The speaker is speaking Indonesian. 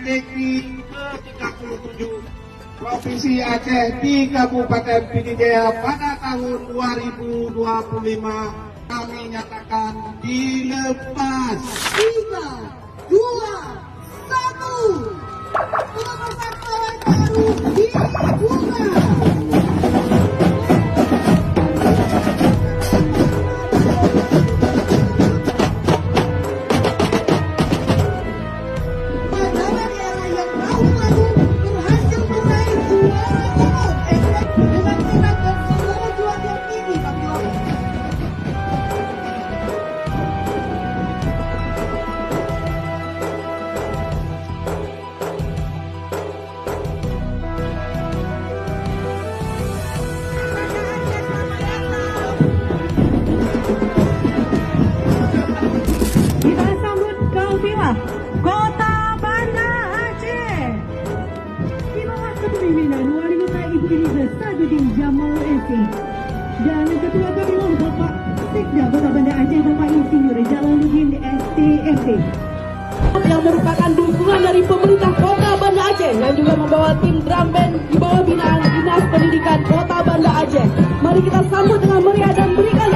Deki ke-37 Provinsi Aceh di Kabupaten Pidijaya pada tahun 2025 kami nyatakan dilepas. 3, 2, 1. Kelompok baru dibuka. Kota Banda Aceh di bawah kepemimpinan Wali Kota Ibu Iniza Sadudin Jamal SC dan Ketua KPU Bapak Sekda Kota Banda Aceh Bapak Insinyur Jalaluddin STMT yang merupakan dukungan dari pemerintah Kota Banda Aceh yang juga membawa tim drum band di bawah binaan Dinas Pendidikan Kota Banda Aceh. Mari kita sambut dengan meriah dan berikan